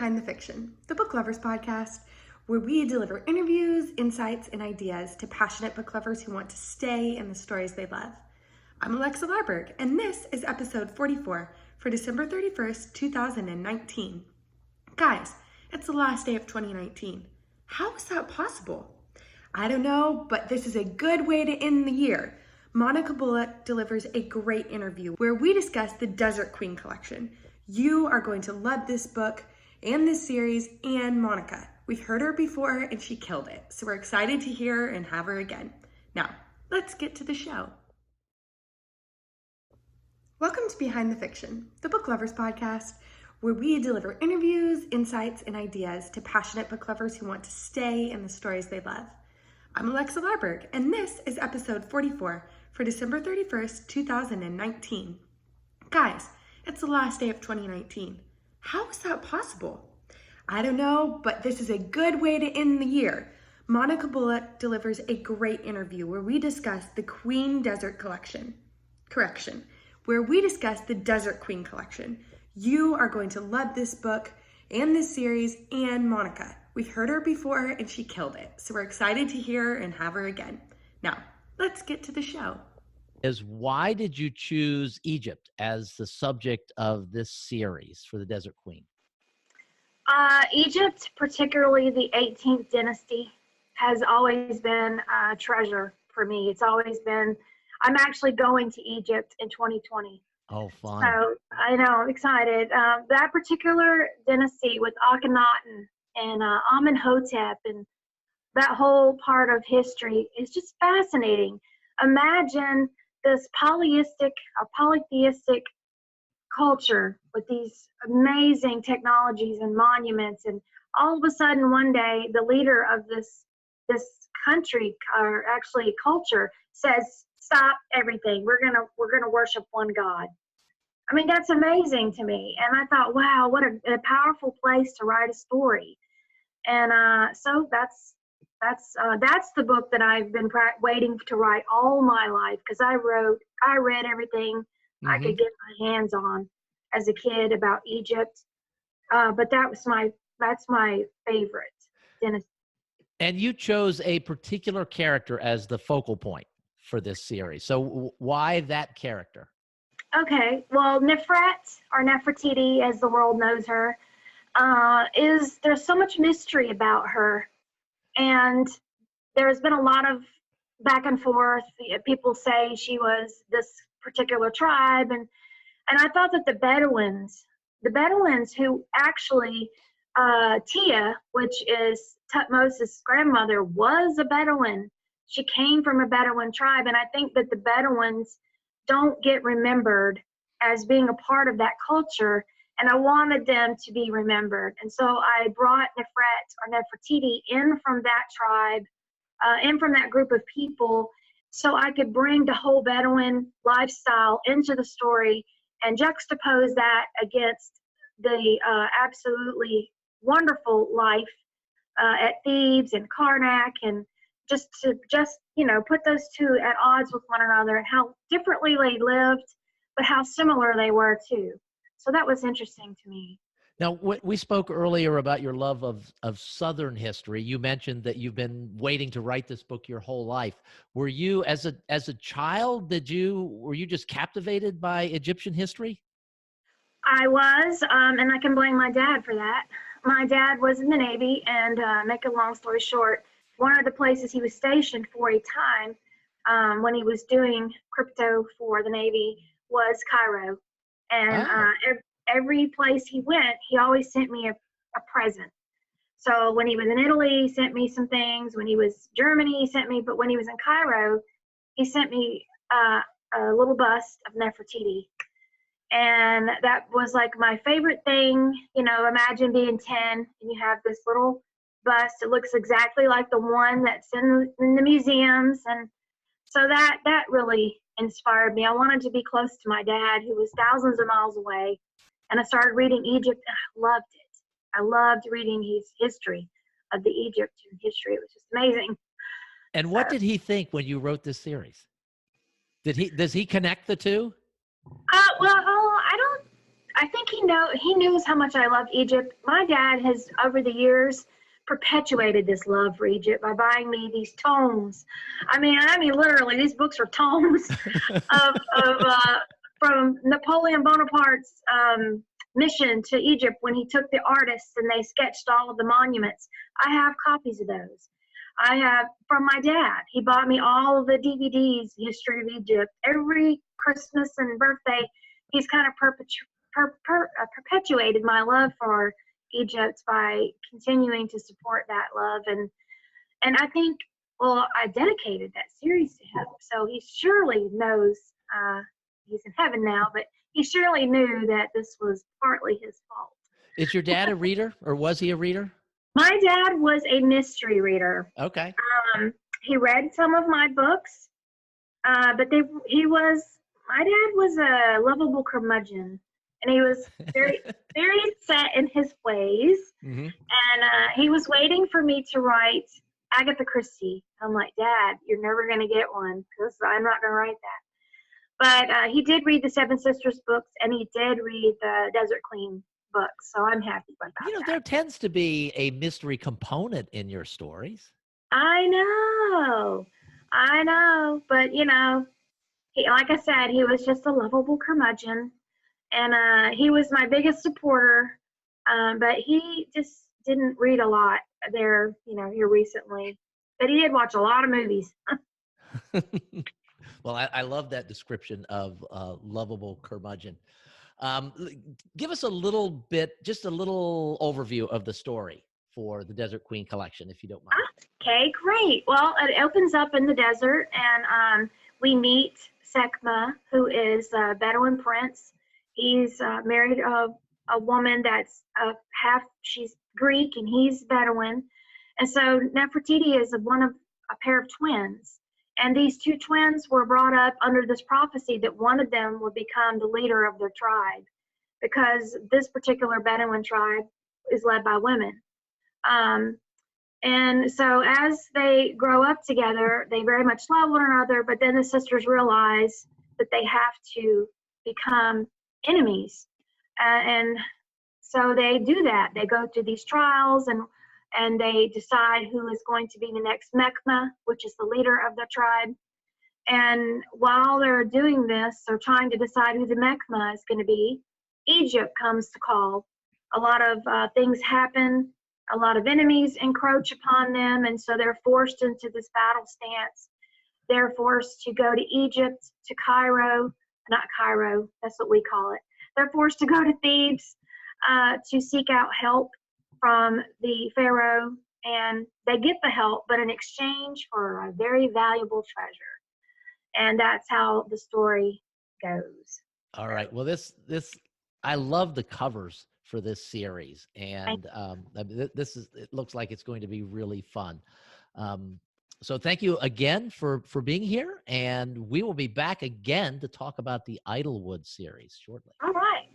Behind the Fiction, the Book Lovers podcast, where we deliver interviews, insights, and ideas to passionate book lovers who want to stay in the stories they love. I'm Alexa Larberg, and this is episode 44 for December 31st, 2019. Guys, it's the last day of 2019. How is that possible? I don't know, but this is a good way to end the year. Monica Bullock delivers a great interview where we discuss the Desert Queen collection. You are going to love this book and this series and Monica. We've heard her before and she killed it. So we're excited to hear her and have her again. Now, let's get to the show. Welcome to Behind the Fiction, the Book Lovers podcast, where we deliver interviews, insights, and ideas to passionate book lovers who want to stay in the stories they love. I'm Alexa Larberg, and this is episode 44 for December 31st, 2019. Guys, it's the last day of 2019. How is that possible? I don't know, but this is a good way to end the year. Monica Bullock delivers a great interview where we discuss the Queen Desert Collection. Where we discuss the Desert Queen collection. You are going to love this book and this series and Monica. We've heard her before and she killed it. So we're excited to hear her and have her again. Now, let's get to the show. Why did you choose Egypt as the subject of this series for the Desert Queen? Egypt, particularly the 18th dynasty, has always been a treasure for me. It's always been, I'm actually going to Egypt in 2020. Oh, fun. So I know, I'm excited. That particular dynasty with Akhenaten and Amenhotep and that whole part of history is just fascinating. Imagine this polytheistic culture with these amazing technologies and monuments, and all of a sudden one day the leader of this country, or actually culture, says stop everything, we're gonna worship one God. I mean, that's amazing to me, and I thought, wow, what a powerful place to write a story. And so that's the book that I've been waiting to write all my life, because I read everything I could get my hands on as a kid about Egypt. But that's my favorite dynasty. And you chose a particular character as the focal point for this series. So why that character? Okay, well, Nefertiti, as the world knows her, there's so much mystery about her. And there's been a lot of back and forth. People say she was this particular tribe. And I thought that the Bedouins who actually, Tia, which is Tutmosis' grandmother, was a Bedouin. She came from a Bedouin tribe. And I think that the Bedouins don't get remembered as being a part of that culture. And I wanted them to be remembered. And so I brought Nefertiti in from that tribe, in from that group of people, so I could bring the whole Bedouin lifestyle into the story and juxtapose that against the absolutely wonderful life at Thebes and Karnak, and just put those two at odds with one another and how differently they lived, but how similar they were too. So that was interesting to me. Now, we spoke earlier about your love of Southern history. You mentioned that you've been waiting to write this book your whole life. Were you, as a child, were you just captivated by Egyptian history? I was, and I can blame my dad for that. My dad was in the Navy, and make a long story short, one of the places he was stationed for a time when he was doing crypto for the Navy was Cairo. And every place he went, he always sent me a present. So when he was in Italy, he sent me some things. When he was Germany, he sent me. But when he was in Cairo, he sent me a little bust of Nefertiti. And that was like my favorite thing. Imagine being 10 and you have this little bust. It looks exactly like the one that's in the museums. And so that really inspired me. I wanted to be close to my dad, who was thousands of miles away, and I started reading Egypt, and I loved it. I loved reading his history of the Egyptian history. It was just amazing. And what did he think when you wrote this series? Does he connect the two? Well, I think he knows how much I love Egypt. My dad has, over the years, perpetuated this love for Egypt by buying me these tomes. I mean, literally, these books are tomes of from Napoleon Bonaparte's mission to Egypt when he took the artists and they sketched all of the monuments. I have copies of those. I have from my dad. He bought me all of the DVDs, History of Egypt. Every Christmas and birthday, he's kind of perpetuated my love for Egypt by continuing to support that love. And I think, well, I dedicated that series to him. So he surely knows, he's in heaven now, but he surely knew that this was partly his fault. Is your dad a reader, or was he a reader? My dad was a mystery reader. Okay. He read some of my books, but my dad was a lovable curmudgeon, and he was very, very set in his ways. Mm-hmm. And he was waiting for me to write Agatha Christie. I'm like, Dad, you're never going to get one because I'm not going to write that. But he did read the Seven Sisters books, and he did read the Desert Queen books, so I'm happy about that. There tends to be a mystery component in your stories. I know, but he, like I said, he was just a lovable curmudgeon, and he was my biggest supporter, but he just didn't read a lot here recently, but he did watch a lot of movies. Well, I love that description of lovable curmudgeon. Give us just a little overview of the story for the Desert Queen collection, if you don't mind. Okay, great. Well, it opens up in the desert, and we meet Sekhma, who is a Bedouin prince. He's married a woman that's she's Greek, and he's Bedouin. And so Nefertiti is one of a pair of twins. And these two twins were brought up under this prophecy that one of them would become the leader of their tribe, because this particular Bedouin tribe is led by women. And so as they grow up together, they very much love one another, but then the sisters realize that they have to become enemies. And so they do that. They go through these trials, and they decide who is going to be the next Mekhma, which is the leader of the tribe. And while they're doing this, they're trying to decide who the Mekhma is going to be, Egypt comes to call. A lot of things happen. A lot of enemies encroach upon them, and so they're forced into this battle stance. They're forced to go to Egypt, to Cairo, not Cairo, that's what we call it. They're forced to go to Thebes to seek out help from the Pharaoh, and they get the help, but in exchange for a very valuable treasure. And that's how the story goes. All right. Well, I love the covers for this series, and it looks like it's going to be really fun. So thank you again for being here, and we will be back again to talk about the Idlewood series shortly. All right.